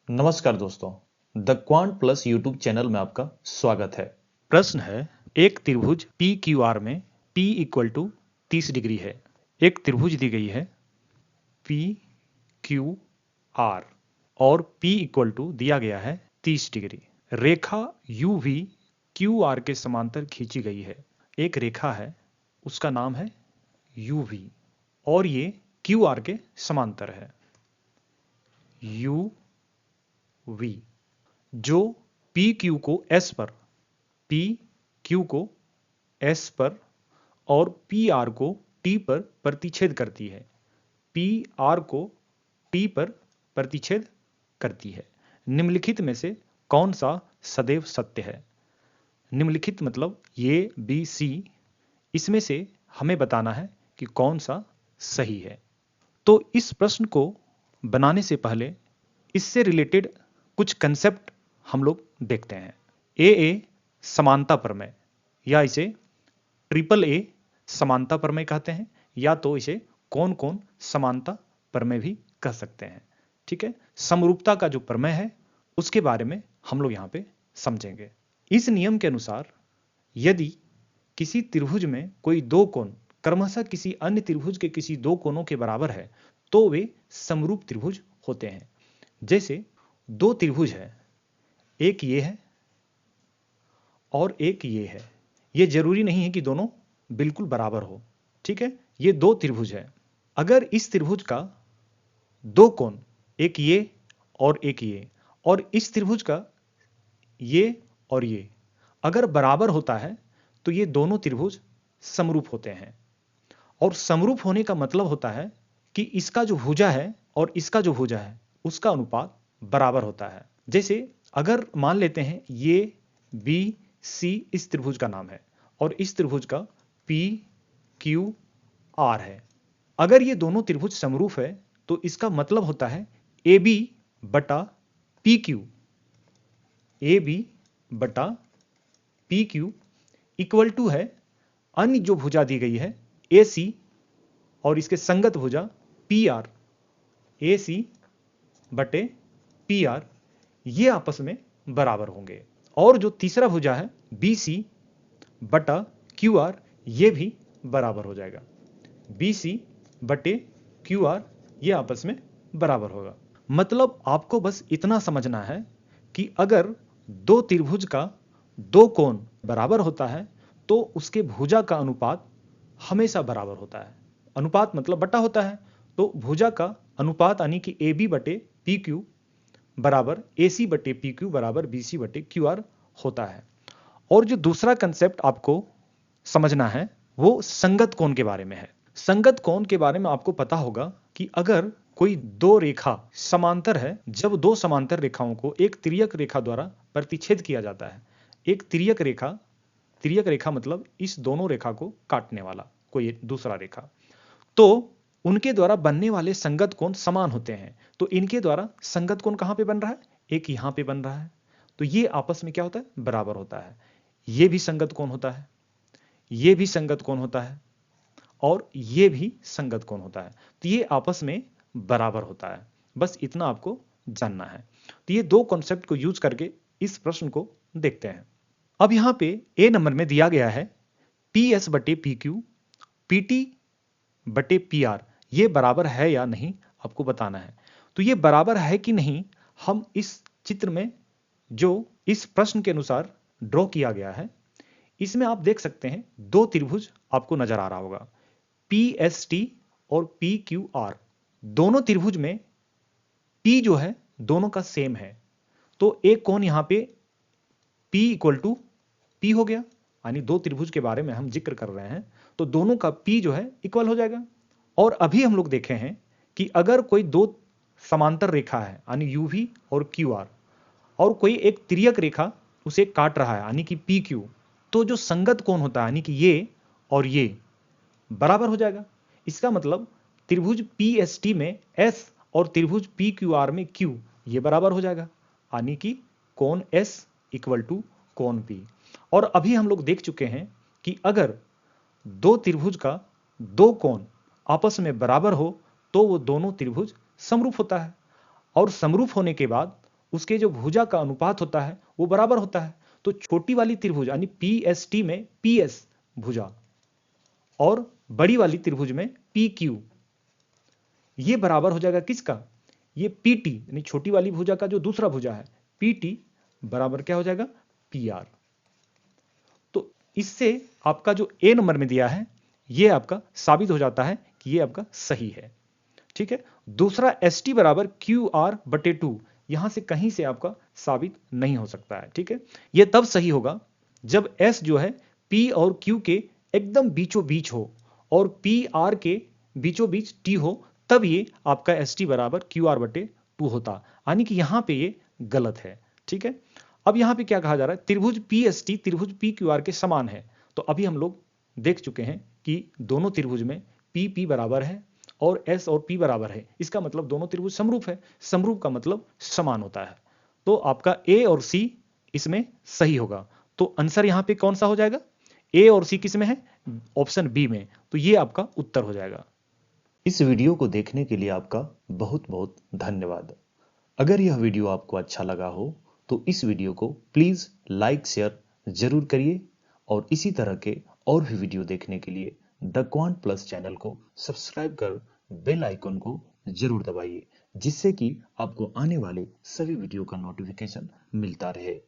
नमस्कार दोस्तों, the quant plus YouTube channel में आपका स्वागत है। प्रश्न है, एक त्रिभुज पी क्यू आर में P इक्वल टू 30 डिग्री है। एक त्रिभुज दी गई है पी क्यू आर और P इक्वल टू दिया गया है 30 degree. Rekha you we Q R के समांतर खींची गई है। एक रेखा है, उसका नाम है यू वी और ये क्यू आर के समांतर है। यू वी जो पी क्यू को एस पर, पी क्यू को एस पर और पी आर को टी पर प्रतिच्छेद करती है। पी आर को टी पर प्रतिच्छेद करती है। निम्नलिखित में से कौन सा सदैव सत्य है? निम्नलिखित मतलब ए बी सी, इसमें से हमें बताना है कि कौन सा सही है। तो इस प्रश्न को बनाने से पहले इससे रिलेटेड कुछ कंसेप्ट हम लोग देखते हैं। ए समानता प्रमेय, या इसे ट्रिपल ए समानता प्रमेय कहते हैं, या तो इसे कौन कौन समानता प्रमेय भी कह सकते हैं। ठीक है, समरूपता का जो प्रमेय है उसके बारे में हम लोग यहां पे समझेंगे। इस नियम के अनुसार यदि किसी त्रिभुज में कोई दो कोण क्रमशः किसी अन्य त्रिभुज के किसी दो कोणों के बराबर है तो वे समरूप त्रिभुज होते हैं। जैसे दो त्रिभुज है, एक ये है और एक ये है। ये जरूरी नहीं है कि दोनों बिल्कुल बराबर हो। ठीक है, ये दो त्रिभुज है। अगर इस त्रिभुज का दो कोण, एक ये और एक ये, और इस त्रिभुज का ये और ये अगर बराबर होता है तो ये दोनों त्रिभुज समरूप होते हैं। और समरूप होने का मतलब होता है कि इसका जो भुजा है और इसका जो भुजा है उसका अनुपात बराबर होता है। जैसे अगर मान लेते हैं ये बी सी इस त्रिभुज का नाम है और इस त्रिभुज का पी क्यू आर है। अगर ये दोनों त्रिभुज समरूप है तो इसका मतलब होता है ए बी बटा पी क्यू, ए बी बटा पी क्यू इक्वल टू है अन्य जो भुजा दी गई है ए सी और इसके संगत भुजा पी आर, ए सी बटे पी आर, ये आपस में बराबर होंगे। और जो तीसरा भुजा है बी सी बटा क्यू आर, ये भी बराबर हो जाएगा। बी सी बटे क्यू आर ये आपस में बराबर होगा। मतलब आपको बस इतना समझना है कि अगर दो त्रिभुज का दो कोण बराबर होता है तो उसके भुजा का अनुपात हमेशा बराबर होता है। अनुपात मतलब बटा होता है, तो भुजा का अनुपात यानी कि ए बी बटे पी क्यू बराबर ए सी बटे पी क्यू बराबर बी सी बटे क्यू आर होता है। और जो दूसरा कंसेप्ट आपको समझना है वो संगत कोण के बारे में है। संगत कोण के बारे में आपको पता होगा कि अगर कोई दो रेखा समांतर है, जब दो समांतर रेखाओं को एक तिर्यक रेखा द्वारा प्रतिच्छेद किया जाता है, एक तिर्यक रेखा मतलब इस दोनों रेखा को काटने वाला कोई दूसरा रेखा, तो उनके द्वारा बनने वाले संगत कोण समान होते हैं। तो इनके द्वारा संगत कोण कहां पे बन रहा है? एक यहां पे बन रहा है, तो ये आपस में क्या होता है? बराबर होता है। ये भी संगत कोण होता है, ये भी संगत कोण होता है और ये भी संगत कोण होता है, तो ये आपस में बराबर होता है। बस इतना आपको जानना है। तो ये दो कॉन्सेप्ट को यूज करके इस प्रश्न को देखते हैं। अब यहां पे ए नंबर में दिया गया है पी एस बटे पी क्यू पी टी बटे पी आर, ये बराबर है या नहीं आपको बताना है। तो ये बराबर है कि नहीं हम इस चित्र में जो इस प्रश्न के अनुसार ड्रॉ किया गया है इसमें आप देख सकते हैं दो त्रिभुज आपको नजर आ रहा होगा, पी एस टी और पी क्यू आर। दोनों त्रिभुज में पी जो है दोनों का सेम है, तो एक कोण यहां पे P इक्वल टू P हो गया, यानी दो त्रिभुज के बारे में हम जिक्र कर रहे हैं तो दोनों का P जो है इक्वल हो जाएगा। और अभी हम लोग देखे हैं कि अगर कोई दो समांतर रेखा है यानी UV और QR और कोई एक तिर्यक रेखा उसे काट रहा है यानी कि PQ, तो जो संगत कोण होता है यानी कि ये और ये बराबर हो जाएगा। इसका मतलब त्रिभुज PST में S और त्रिभुज PQR में Q ये बराबर हो जाएगा, यानी कि कोण S इक्वल टू कोण P। और अभी हम लोग देख चुके हैं कि अगर दो त्रिभुज का दो कोण आपस में बराबर हो तो वो दोनों त्रिभुज समरूप होता है, और समरूप होने के बाद उसके जो भुजा का अनुपात होता है वो बराबर होता है। तो छोटी वाली त्रिभुज यानी PST में PS भुजा और बड़ी वाली त्रिभुज में PQ, ये बराबर हो जाएगा किसका? ये PT यानी छोटी वाली भुजा का जो दूसरा भुजा है PT बराबर क्या हो जाएगा? PR। तो इससे आपका जो A नंबर में दिया है ये आपका साबित हो जाता है कि ये आपका सही है। ठीक है। दूसरा ST बराबर QR/2, यहां से कहीं से आपका साबित नहीं हो सकता है। ठीक है। ये तब सही होगा जब S जो है P और Q के एकदम बीचों बीच हो और PR के बीचों बीच T हो, तब ये आपका ST बराबर QR/2 होता, यानी कि यहां पे ये गलत है। ठीक है। अब यहां पे क्या कहा जा रहा है? त्रिभुज PST त्रिभुज PQR के समान है। तो अभी हम लोग देख चुके हैं कि दोनों त्रिभुज में PP बराबर है और S और P बराबर है। इसका मतलब दोनों त्रिभुज समरूप है। समरूप का मतलब समान होता है। तो आपका A और C इसमें सही होगा। तो आंसर यहां पे कौन सा हो जाएगा? A और C किस में है? ऑप्शन बी में। तो ये आपका उत्तर हो जाएगा। इस वीडियो को देखने के लिए आपका बहुत बहुत धन्यवाद। अगर यह वीडियो आपको अच्छा लगा हो तो इस वीडियो को प्लीज लाइक शेयर जरूर करिए और इसी तरह के और भी वीडियो देखने के लिए द क्वांट प्लस चैनल को सब्सक्राइब कर बेल आइकन को जरूर दबाइए, जिससे कि आपको आने वाले सभी वीडियो का नोटिफिकेशन मिलता रहे।